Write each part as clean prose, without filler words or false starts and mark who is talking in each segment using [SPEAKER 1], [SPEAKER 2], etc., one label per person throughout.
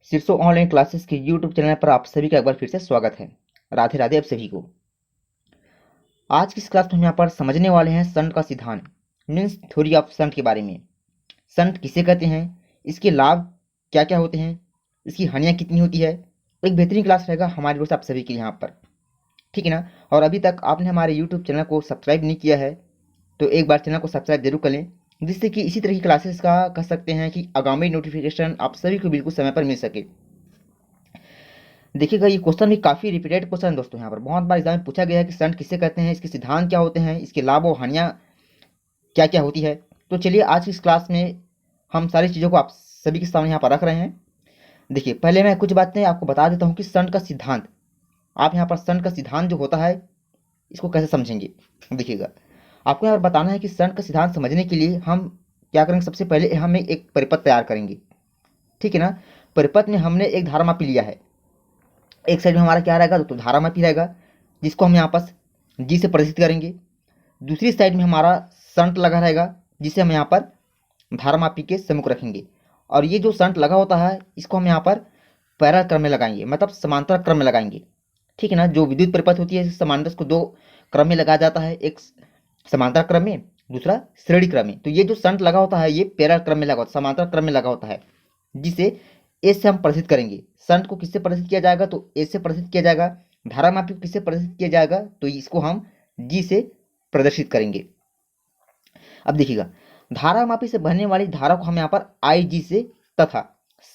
[SPEAKER 1] शीर्षो online classes के YouTube channel पर आप सभी का एक बार फिर से स्वागत है। राधे राधे आप सभी को। आज की इस क्लास में हम यहाँ पर समझने वाले हैं संट का सिद्धांत मीन्स थ्योरी ऑफ संट के बारे में। संट किसे कहते हैं, इसके लाभ क्या क्या होते हैं, इसकी हानियाँ कितनी होती है। एक बेहतरीन क्लास रहेगा हमारे दोस्त आप सभी के यहाँ पर, ठीक है ना। और अभी तक आपने हमारे यूट्यूब चैनल को सब्सक्राइब नहीं किया है तो एक बार चैनल को सब्सक्राइब जरूर कर लें, जिससे कि इसी तरह की क्लासेस का कह सकते हैं कि आगामी नोटिफिकेशन आप सभी को बिल्कुल समय पर मिल सके। देखिएगा ये क्वेश्चन भी काफ़ी रिपीटेड क्वेश्चन है दोस्तों। यहाँ पर बहुत बार एग्जाम में पूछा गया है कि संट किसे कहते हैं, इसके सिद्धांत क्या होते हैं, इसके लाभ और हानियाँ क्या क्या होती है। तो चलिए आज की इस क्लास में हम सारी चीज़ों को आप सभी के सामने यहाँ पर रख रहे हैं। देखिए पहले मैं कुछ बातें आपको बता देता हूँ कि संट का सिद्धांत, आप यहाँ पर संट का सिद्धांत जो होता है इसको कैसे समझेंगे। देखिएगा आपको यहाँ पर बताना है कि संट का सिद्धांत समझने के लिए हम क्या करेंगे। सबसे पहले हम एक परिपथ तैयार करेंगे, ठीक है ना। परिपथ में हमने एक धारामापी लिया है, एक साइड में हमारा क्या रहेगा तो धारामापी रहेगा जिसको हम यहाँ पर जी से प्रदर्शित करेंगे। दूसरी साइड में हमारा संट लगा रहेगा जिसे हम यहाँ पर धारामापी के सम्मुख रखेंगे। और ये जो संट लगा होता है इसको हम यहाँ पर पैरेलल क्रम में लगाएंगे, मतलब समांतर क्रम में लगाएंगे, ठीक है ना। जो विद्युत परिपथ होती है समांतर को दो क्रम में लगाया जाता है, एक समांतर क्रम में दूसरा श्रेणी क्रम में। तो ये जो संट लगा होता है ये पैरेलल क्रम में लगा होता है, समांतर क्रम में लगा होता है, जिसे ए से हम प्रदर्शित करेंगे। संट को किससे प्रदर्शित किया जाएगा तो ए से प्रदर्शित किया जाएगा। धारामापी को किससे प्रदर्शित किया जाएगा तो इसको हम जी से प्रदर्शित करेंगे। अब देखिएगा धारामापी से बहने वाली धारा को हम यहाँ पर आई जी से तथा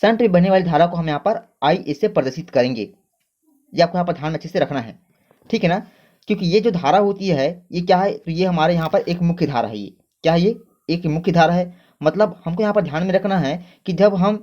[SPEAKER 1] संट में बहने वाली धारा को हम यहाँ पर आई ए से प्रदर्शित करेंगे। ये आपको यहाँ पर ध्यान में अच्छे से रखना है, ठीक है ना। क्योंकि ये जो धारा होती है ये क्या है तो ये हमारे यहाँ पर एक मुख्य धारा है। ये क्या है, ये एक मुख्य धारा है। मतलब हमको यहाँ पर ध्यान में रखना है कि जब हम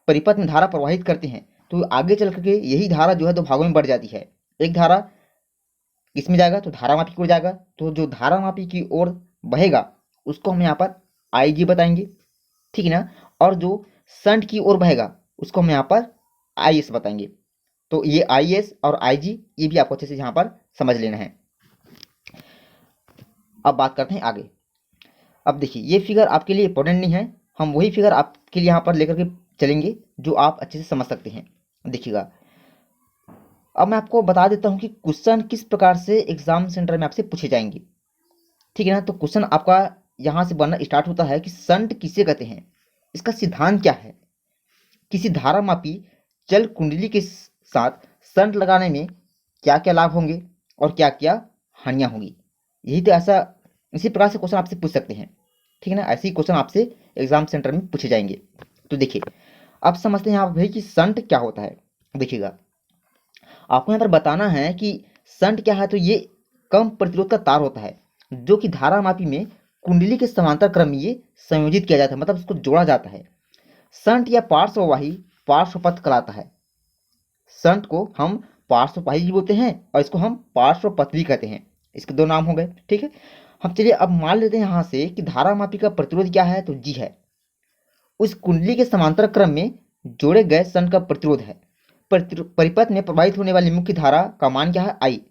[SPEAKER 1] परिपथ में धारा प्रवाहित करते हैं तो आगे चल करके यही धारा जो है दो भागों में बढ़ जाती है। एक धारा किसमें जाएगा तो धारामापी की ओर जाएगा, तो जो धारामापी की ओर बहेगा उसको हम यहाँ पर आई जी बताएंगे, ठीक है ना। और जो संट की ओर बहेगा उसको हम यहाँ पर आई एस बताएंगे। तो ये आई एस और आई जी ये भी आपको अच्छे से यहाँ पर समझ लेना है। अब बात करते हैं आगे। अब देखिए ये फिगर आपके लिए इंपॉर्टेंट नहीं है, हम वही फिगर आपके लिए यहाँ पर लेकर के चलेंगे जो आप अच्छे से समझ सकते हैं। देखिएगा अब मैं आपको बता देता हूँ कि क्वेश्चन किस प्रकार से एग्जाम सेंटर में आपसे पूछे जाएंगे, ठीक है ना। तो क्वेश्चन आपका यहाँ से बनना स्टार्ट होता है कि संट किसे कहते हैं, इसका सिद्धांत क्या है, किसी धारामापी चल कुंडली के साथ संट लगाने में क्या क्या लाभ होंगे और क्या क्या हानियाँ होंगी। यही तो ऐसा इसी प्रकार से क्वेश्चन आपसे पूछ सकते हैं, ठीक है ना। ऐसे ही क्वेश्चन आपसे एग्जाम सेंटर में पूछे जाएंगे। तो देखिए अब समझते हैं यहाँ पर भाई कि संट क्या होता है। देखिएगा आपको यहाँ पर बताना है कि संट क्या है तो ये कम प्रतिरोध का तार होता है जो कि धारामापी में कुंडली के समांतर क्रम में ये संयोजित किया जाता है, मतलब इसको जोड़ा जाता है। संट या पार्श्ववाही पार्श्वपथ कहलाता है। संट को हम पार्श्ववाही भी बोलते हैं और इसको हम पार्श्वपथ भी कहते हैं। इसके दो नाम हो गए, ठीक है। हम चलिए अब मान लेते हैं यहाँ से कि धारामापी का प्रतिरोध क्या है तो जी है। उस कुंडली के समांतर क्रम में जोड़े गए संट का प्रतिरोध है। परिपथ में प्रवाहित होने वाली मुख्य धारा का मान क्या है आई।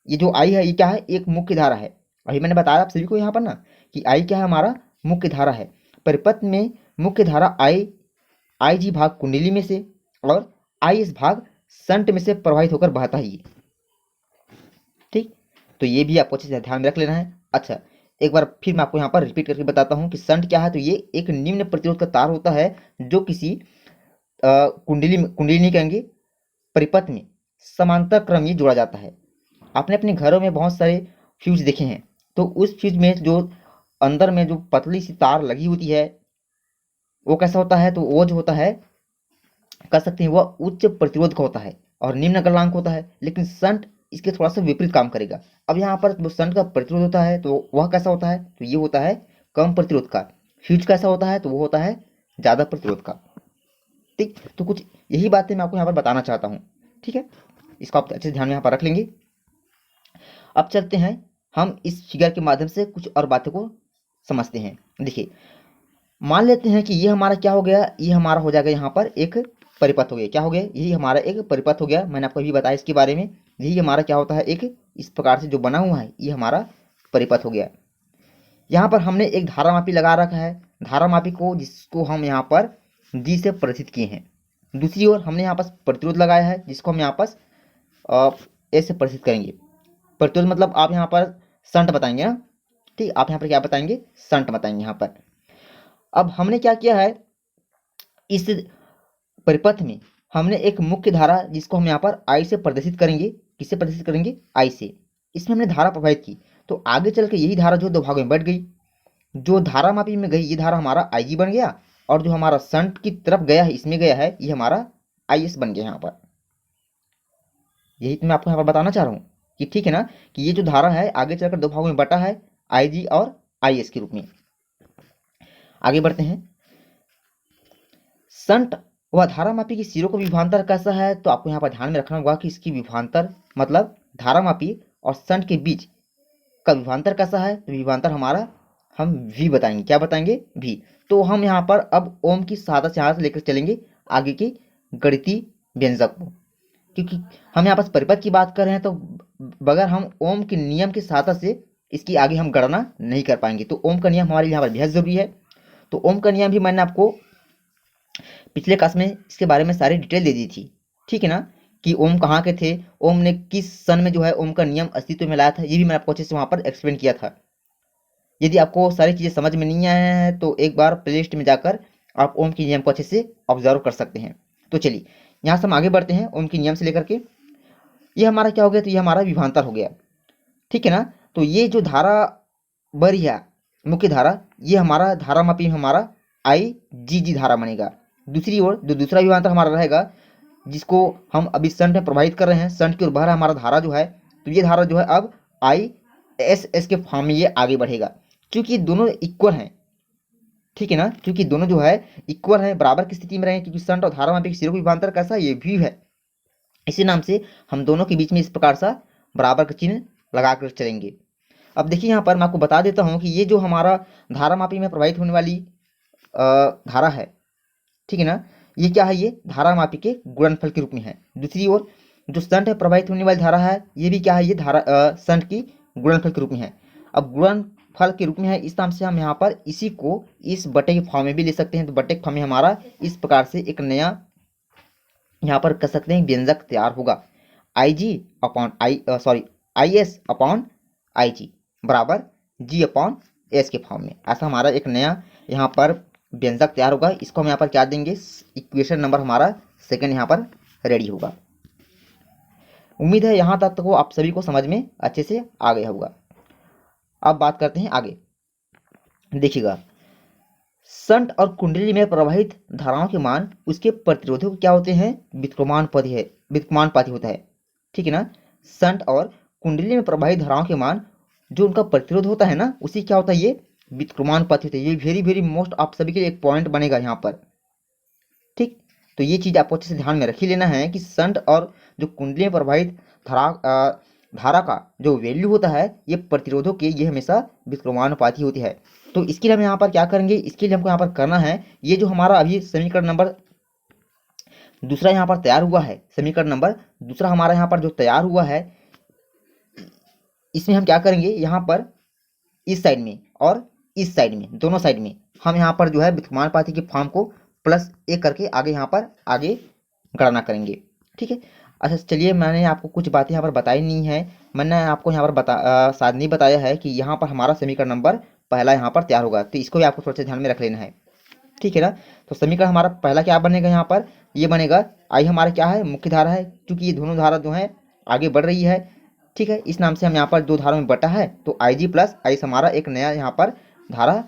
[SPEAKER 1] ये जो आई है ये क्या है एक मुख्य धारा है। अभी मैंने बताया आप सभी को यहाँ पर ना कि आई क्या है हमारा मुख्य धारा है। परिपथ में मुख्य धारा आई जी भाग कुंडली में से और आई एस भाग संट में से प्रवाहित होकर बहता है ये, ठीक। तो ये भी आपको अच्छे से ध्यान में रख लेना है। अच्छा एक बार फिर मैं आपको यहाँ पर रिपीट करके बताता हूँ कि संट क्या है तो ये एक निम्न प्रतिरोध का तार होता है जो किसी कुंडली नहीं कहेंगे, परिपथ में समांतर क्रम ये जोड़ा जाता है। आपने अपने घरों में बहुत सारे फ्यूज देखे हैं, तो उस फ्यूज में जो अंदर में जो पतली सी तार लगी होती है वो कैसा होता है तो वो जो होता है कह सकते हैं वह उच्च प्रतिरोध का होता है और निम्न गलनांक होता है। लेकिन संट इसके थोड़ा सा विपरीत काम करेगा। अब यहाँ पर जो संट का प्रतिरोध होता है तो वह कैसा होता है तो ये होता है कम प्रतिरोध का। फ्यूज कैसा होता है तो वो होता है ज़्यादा प्रतिरोध का, ठीक। तो कुछ यही बातें मैं आपको यहाँ पर बताना चाहता हूँ, ठीक है। इसको आप अच्छे से ध्यान में यहाँ पर रख लेंगे। अब चलते हैं हम इस फिगर के माध्यम से कुछ और बातों को समझते हैं। देखिए मान लेते हैं कि ये हमारा क्या हो गया, ये हमारा हो जाएगा यहाँ पर एक परिपथ हो गया। क्या हो गया, यही हमारा एक परिपथ हो गया। मैंने आपको अभी बताया इसके बारे में। यही हमारा क्या होता है एक इस प्रकार से जो बना हुआ है ये हमारा परिपथ हो गया। यहाँ पर हमने एक धारामापी लगा रखा है, धारामापी को जिसको हम यहाँ पर जी से प्रदर्शित किए हैं। दूसरी ओर हमने यहाँ पर प्रतिरोध लगाया है, जिसको हम यहाँ पर ए से प्रदर्शित करेंगे। प्रतिरोध मतलब आप यहाँ पर शंट बताएंगे ना, ठीक, आप यहाँ पर क्या बताएंगे, शंट बताएंगे यहाँ पर। अब हमने क्या किया है, इस परिपथ में हमने एक मुख्य धारा जिसको हम यहाँ पर आई से प्रदर्शित करेंगे। किससे प्रदर्शित करेंगे, आई से। इसमें हमने धारा प्रवाहित की, तो आगे चल के यही धारा जो दो भागों में बढ़ गई, जो धारा मापी में गई ये धारा हमारा आई जी बन गया, और जो हमारा शंट की तरफ गया है, इसमें गया है, ये हमारा आई एस बन गया यहाँ पर। यही तो मैं आपको यहाँ पर बताना चाह रहा हूँ कि ठीक है ना, कि ये जो धारा है आगे चलकर दो भागों में बटा है, आई जी और आई एस के रूप में। आगे बढ़ते हैं। शंट व धारामापी की सिरों का विभवांतर कैसा है, तो आपको यहाँ पर ध्यान में रखना होगा कि इसकी विभवांतर मतलब धारामापी और शंट के बीच का विभवांतर कैसा है, तो विभवांतर हमारा हम v बताएंगे। क्या बताएंगे, v। तो हम यहाँ पर अब ओम की सहायता से यहाँ से लेकर चलेंगे आगे की गणितीय व्यंजक को, क्योंकि हम यहाँ पर परिपथ की बात कर रहे हैं, तो बगैर हम ओम के नियम की सहायता से इसकी आगे हम गणना नहीं कर पाएंगे। तो ओम का नियम हमारे लिए यहाँ पर बेहद जरूरी है। तो ओम का नियम भी मैंने आपको पिछले क्लास में इसके बारे में सारी डिटेल दे दी थी, ठीक है ना, कि ओम कहाँ के थे, ओम ने किस सन में जो है ओम का नियम अस्तित्व में लाया था, ये भी मैं आपको अच्छे से वहाँ पर एक्सप्लेन किया था। यदि आपको सारी चीज़ें समझ में नहीं आया है तो एक बार प्लेलिस्ट में जाकर आप ओम के नियम को अच्छे से ऑब्जर्व कर सकते हैं। तो चलिए यहाँ से हम आगे बढ़ते हैं ओम के नियम से लेकर के। ये हमारा क्या हो गया, तो ये हमारा विभवांतर हो गया, ठीक है ना। तो ये जो धारा बड़ी है मुख्य धारा, ये हमारा धारामापी में हमारा आई जी जी धारा बनेगा। दूसरी ओर जो दूसरा विभवांतर हमारा रहेगा, जिसको हम अभी शंट में प्रवाहित कर रहे हैं, शंट की ओर बह रहा है हमारा धारा जो है, तो ये धारा जो है अब आई एस एस के फॉर्म में ये आगे बढ़ेगा, क्योंकि दोनों इक्वल हैं, ठीक है ना, क्योंकि दोनों जो है इक्वल है, बराबर की स्थिति में रहेंगे, क्योंकि शंट और धारामापी के सिरों का विभवांतर कैसा है, ये भी है। इसी नाम से हम दोनों के बीच में इस प्रकार सा बराबर का चिन्ह लगा कर चलेंगे। अब देखिए यहाँ पर मैं आपको बता देता हूँ कि ये जो हमारा धारामापी में प्रवाहित होने वाली धारा है, ठीक है ना, ये क्या है, ये धारामापी के गुणनफल के रूप में है। दूसरी ओर जो शंट में प्रवाहित होने वाली धारा है, ये भी क्या है, ये धारा शंट की गुणनफल के रूप में है। अब गुणनफल के रूप में है, इस नाम से हम यहाँ पर इसी को इस बटे के फॉर्म में भी ले सकते हैं। तो बटे के फॉर्म में हमारा इस प्रकार से एक नया यहाँ पर कह सकते हैं व्यंजक तैयार होगा, I G upon I S upon I G बराबर जी अपॉन एस के फॉर्म में। ऐसा हमारा एक नया यहाँ पर व्यंजक तैयार होगा। इसको हम यहाँ पर क्या देंगे, इक्वेशन नंबर हमारा सेकंड यहाँ पर रेडी होगा। उम्मीद है यहाँ तक तो आप सभी को समझ में अच्छे से आ गया होगा। अब बात करते हैं आगे। देखिएगा, शंट और कुंडली में प्रवाहित धाराओं के मान उसके प्रतिरोधों क्या होते हैं, व्युत्क्रमानुपाती होता है, ठीक है ना। शंट और कुंडली में प्रवाहित धाराओं के मान जो उनका प्रतिरोध होता है ना, उसी क्या होता है, ये व्युत्क्रमानुपाती होता है। ये वेरी वेरी मोस्ट आप सभी के लिए एक पॉइंट बनेगा यहाँ पर, ठीक। तो ये चीज आपको अच्छे से ध्यान में रख ही लेना है कि शंट और जो कुंडली में प्रवाहित धारा का जो वैल्यू होता है, ये प्रतिरोधों के ये हमेशा व्युत्क्रमानुपाती होती है। तो इसके लिए हम यहाँ पर क्या करेंगे, इसके लिए हमको यहाँ पर करना है, ये जो हमारा अभी समीकरण नंबर दूसरा यहाँ पर तैयार हुआ है, समीकरण नंबर दूसरा हमारा यहाँ पर जो तैयार हुआ है, इसमें हम क्या करेंगे, यहाँ पर इस साइड में और इस साइड में, दोनों साइड में हम यहाँ पर जो है व्युत्क्रमानुपाती के फॉर्म को प्लस एक करके आगे यहाँ पर आगे गणना करेंगे, ठीक है। अच्छा चलिए, मैंने आपको कुछ बातें यहाँ पर बताई नहीं है, मैंने आपको यहाँ पर शायद नहीं बताया है कि यहाँ पर हमारा समीकरण नंबर पहला यहाँ पर तैयार होगा, तो इसको भी आपको थोड़ा सा ध्यान में रख लेना है, ठीक है ना। तो समीकरण हमारा पहला क्या बनेगा, यहाँ पर ये बनेगा, आई हमारा क्या है, मुख्य धारा है, क्योंकि ये दोनों धारा जो है आगे बढ़ रही है, ठीक है। इस नाम से हम यहाँ पर दो धारों में बटा है, तो आई जी प्लस आई हमारा एक नया यहाँ पर धारा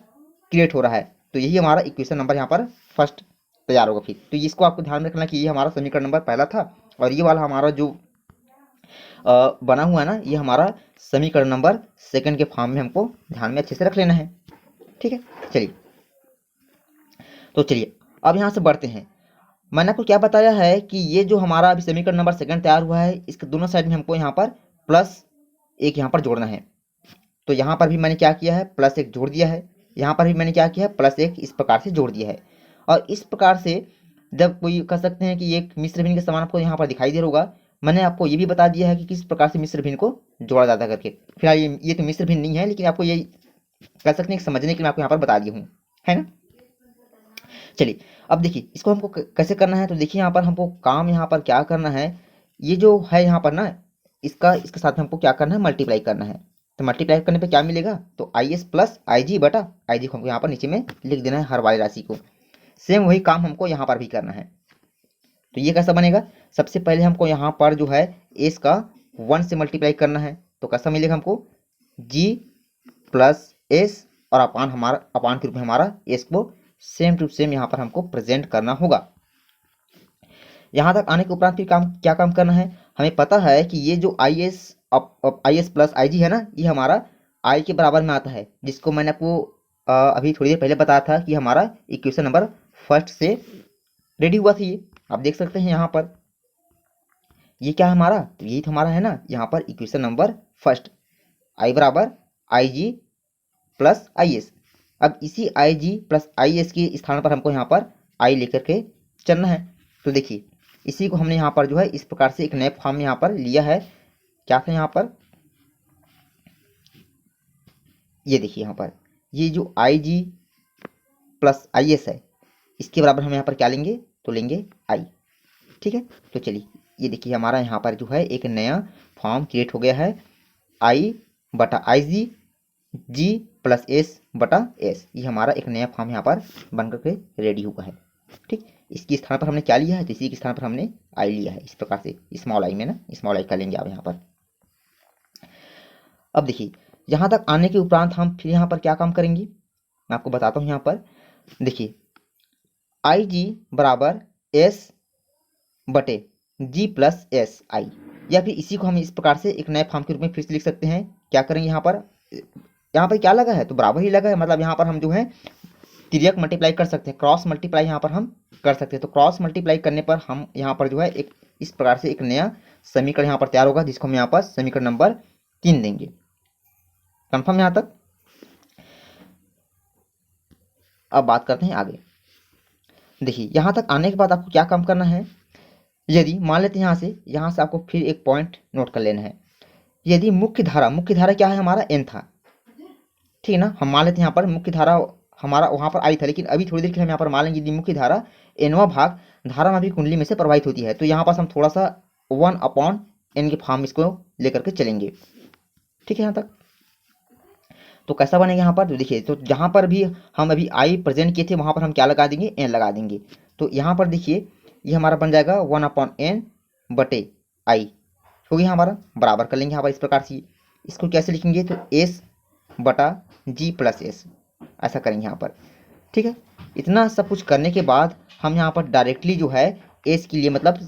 [SPEAKER 1] क्रिएट हो रहा है। तो यही हमारा इक्वेशन नंबर यहाँ पर फर्स्ट तैयार होगा। फिर तो इसको आपको ध्यान में रखना कि ये हमारा समीकरण नंबर पहला था, और ये वाला हमारा जो बना हुआ है ना, ये हमारा समीकरण नंबर सेकंड के फॉर्म में हमको ध्यान में अच्छे से रख लेना है, ठीक है। चलिए, तो चलिए अब यहाँ से बढ़ते हैं। मैंने आपको क्या बताया है कि ये जो हमारा अभी समीकरण नंबर सेकंड तैयार हुआ है, इसके दोनों साइड में हमको यहाँ पर प्लस एक यहाँ पर जोड़ना है। तो यहाँ पर भी मैंने क्या किया है, प्लस एक जोड़ दिया है, यहाँ पर भी मैंने क्या किया है, प्लस एक इस प्रकार से जोड़ दिया है। और इस प्रकार से जब कोई कह सकते हैं कि एक मिश्र भिन्न के समान आपको यहाँ पर दिखाई दे रहा होगा, मैंने आपको ये भी बता दिया है कि किस प्रकार से मिश्र भिन्न को जोड़ा जाता करके। फिलहाल ये तो मिश्र भिन्न नहीं है, लेकिन आपको ये कह सकते हैं कि समझने के लिए मैं आपको यहाँ पर बता दी हूँ, है ना। चलिए अब देखिए इसको हमको कैसे करना है। तो देखिए यहाँ पर हमको काम यहाँ पर क्या करना है, ये जो है यहाँ पर ना इसके साथ हमको क्या करना है, मल्टीप्लाई करना है। तो मल्टीप्लाई करने पे क्या मिलेगा, तो आई एस प्लस आई जी बटा आई जी को हमको यहाँ पर नीचे में लिख देना है हर वाली राशि को। सेम वही काम हमको यहाँ पर भी करना है। तो ये कैसा बनेगा, सबसे पहले हमको यहाँ पर जो है एस का 1 से मल्टीप्लाई करना है। तो कैसा मिलेगा हमको, जी प्लस एस और अपान हमारा अपान के रूप में हमारा एस को सेम टू सेम यहाँ पर हमको प्रेजेंट करना होगा। यहाँ तक आने के उपरांत फिर क्या काम करना है, हमें पता है कि ये जो आई एस प्लस आई जी है ना, ये हमारा आई के बराबर में आता है, जिसको मैंने आपको अभी थोड़ी देर पहले बताया था कि हमारा इक्वेशन नंबर फर्स्ट से रेडी हुआ था। ये आप देख सकते हैं यहाँ पर ये क्या है हमारा, तो यही तो हमारा है ना यहाँ पर इक्वेशन नंबर फर्स्ट, आई बराबर आई जी प्लस आई एस। अब इसी आई जी प्लस आई एस के स्थान पर हमको यहाँ पर आई लेकर के चलना है। तो देखिए इसी को हमने यहाँ पर जो है इस प्रकार से एक नए फॉर्म में यहाँ पर लिया है। क्या था यहाँ पर, ये देखिए यहाँ पर ये जो आई जी प्लस आई एस है, इसके बराबर हम यहाँ पर क्या लेंगे, तो लेंगे आई। ठीक है, तो चलिए ये देखिए हमारा यहाँ पर जो है एक नया फॉर्म क्रिएट हो गया है, आई बटा आई जी जी प्लस एस बटा एस। ये हमारा एक नया फॉर्म यहाँ पर बन करके रेडी हुआ है। ठीक, इसके स्थान पर हमने क्या लिया है, तो इसी के स्थान पर हमने आई लिया है, इस प्रकार से स्मॉल आई में ना, स्मॉल आई का लेंगे आप यहाँ पर। अब देखिए यहाँ तक आने के उपरांत हम फिर यहाँ पर क्या काम करेंगे, मैं आपको बताता हूँ। यहाँ पर देखिए आई जी बराबर एस बटे जी प्लस एस आई, या फिर इसी को हम इस प्रकार से एक नए फॉर्म के रूप में फिर से लिख सकते हैं। क्या करेंगे यहाँ पर क्या लगा है, तो बराबर ही लगा है, मतलब यहाँ पर हम जो है तिर्यक मल्टीप्लाई कर सकते हैं, क्रॉस मल्टीप्लाई यहाँ पर हम कर सकते हैं। तो क्रॉस मल्टीप्लाई करने पर हम यहाँ पर जो है एक इस प्रकार से एक नया समीकरण यहाँ पर तैयार होगा, जिसको हम यहाँ पर समीकरण नंबर 3 देंगे। कंफर्म यहाँ तक। अब बात करते हैं आगे। देखिए यहाँ तक आने के बाद आपको क्या काम करना है, यदि मान लेते हैं यहाँ से आपको फिर एक पॉइंट नोट कर लेना है। यदि मुख्य धारा क्या है हमारा, एन था, ठीक है ना। हम मान लेते हैं यहाँ पर मुख्य धारा हमारा वहाँ पर आई था, लेकिन अभी थोड़ी देर के लिए हम यहाँ पर मान लेंगे यदि मुख्य धारा एनवा भाग धारा में भी कुंडली में से प्रवाहित होती है, तो यहाँ पास हम थोड़ा सा 1/n के फॉर्म इसको लेकर के चलेंगे। ठीक है यहाँ तक। तो कैसा बनेगा यहाँ पर, तो देखिए तो जहाँ पर भी हम अभी आई प्रेजेंट किए थे वहाँ पर हम क्या लगा देंगे, एन लगा देंगे। तो यहाँ पर देखिए ये हमारा बन जाएगा 1/n बटे आई, हो गया हमारा, बराबर कर लेंगे यहाँ पर इस प्रकार से। इसको कैसे लिखेंगे, तो एस बटा जी प्लस एस, ऐसा करेंगे यहाँ पर। ठीक है, इतना सब कुछ करने के बाद हम यहाँ पर डायरेक्टली जो है एस के लिए मतलब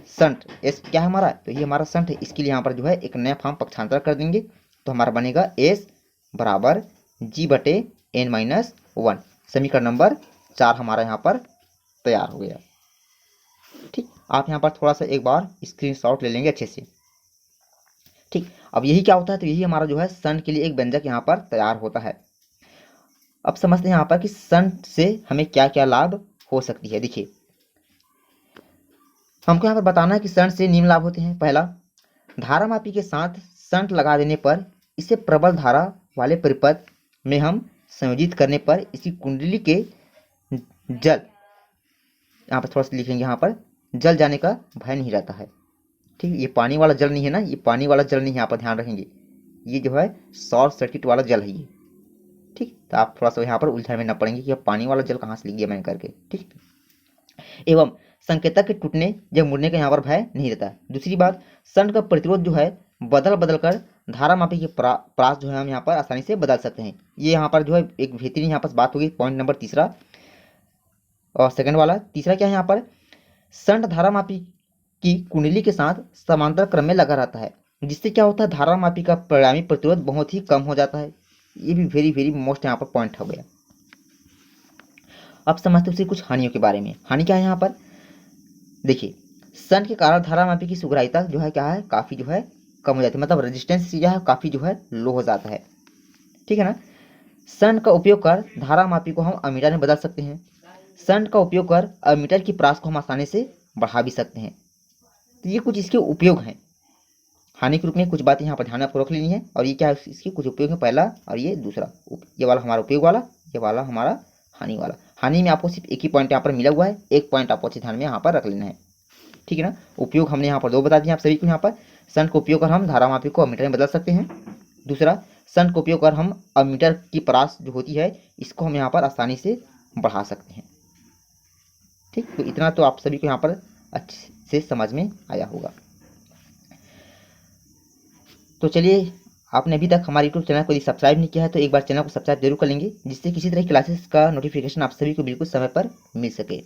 [SPEAKER 1] संट, एस क्या है हमारा, तो ये हमारा संट है, इसके लिए यहाँ पर जो है एक नया फॉर्म पक्षांतर कर देंगे। तो हमारा बनेगा एस बराबर जी बटे एन माइनस 1। समीकरण नंबर 4 हमारा यहाँ पर तैयार हो गया। ठीक, आप यहाँ पर थोड़ा सा एक बार स्क्रीनशॉट ले लेंगे अच्छे से। ठीक, अब यही क्या होता है, तो यही हमारा जो है संट के लिए एक व्यंजक यहाँ पर तैयार होता है। अब समझते हैं यहाँ पर कि संट से हमें क्या क्या लाभ हो सकती है। देखिए हमको यहाँ पर बताना है कि संट से निम्न लाभ होते हैं। पहला, धारामापी के साथ संट लगा देने पर इसे प्रबल धारा वाले परिपथ में हम संयोजित करने पर इसकी कुंडली के जल, यहाँ पर थोड़ा सा लिखेंगे, यहाँ पर जल जाने का भय नहीं रहता है। ठीक है, ये पानी वाला जल नहीं है ना, ये पानी वाला जल नहीं, यहाँ पर ध्यान रखेंगे, ये जो है शॉर्ट सर्किट वाला जल है ये। ठीक, तो आप थोड़ा सा यहाँ पर उलझन में न पड़ेंगे कि पानी वाला जल कहाँ से लिख दिया मैंने करके। ठीक, एवं संकेतक के टूटने या मुड़ने का यहाँ पर भय नहीं रहता है। दूसरी बात, संट का प्रतिरोध जो है बदल बदल कर धारामापी के प्रास जो है हम यहाँ पर आसानी से बदल सकते हैं। ये यहाँ पर जो है एक बेहतरीन यहाँ पर बात होगी, पॉइंट नंबर तीसरा और सेकंड वाला। तीसरा क्या है यहाँ पर, संट धारामापी की कुंडली के साथ समांतर क्रम में लगा रहता है, जिससे क्या होता है, धारामापी का परिणामी प्रतिरोध बहुत ही कम हो जाता है। ये भी वेरी वेरी मोस्ट यहाँ पर पॉइंट हो गया। अब समझते हैं कुछ हानियों के बारे में। हानि क्या है यहाँ पर, देखिए संट के कारण धारामापी की सुग्राह्यता जो है क्या है, काफ़ी जो है कम हो जाती है, मतलब रेजिस्टेंस जो है काफ़ी जो है लो हो जाता है। ठीक है ना। संट का उपयोग कर धारामापी को हम अमीटर में बदल सकते हैं। संट का उपयोग कर अमीटर की प्रास को हम आसानी से बढ़ा भी सकते हैं। तो ये कुछ इसके उपयोग हैं। हानि के रूप में कुछ बातें यहाँ पर ध्यान में आपको रख लेनी है, और ये क्या है, इसके कुछ उपयोग है, पहला और ये दूसरा, ये वाला हमारा उपयोग वाला, ये वाला हमारा हानि वाला। हानि में आपको सिर्फ एक ही पॉइंट यहाँ पर मिला हुआ है, एक पॉइंट आपको अच्छे ध्यान में यहाँ पर रख लेना है, ठीक है ना। उपयोग हमने यहाँ पर दो बता दिए आप सभी को। यहाँ पर शंट का उपयोग कर हम धारामापी को अमीटर में बदल सकते हैं। दूसरा, शंट का उपयोग कर हम अमीटर की परास जो होती है इसको हम यहाँ पर आसानी से बढ़ा सकते हैं, ठीक। तो इतना तो आप सभी को यहाँ पर अच्छे से समझ में आया होगा। तो चलिए, आपने अभी तक हमारे यूट्यूब चैनल को यदि सब्सक्राइब नहीं किया है तो एक बार चैनल को सब्सक्राइब जरूर कर लेंगे, जिससे किसी तरह की क्लासेस का नोटिफिकेशन आप सभी को बिल्कुल समय पर मिल सके।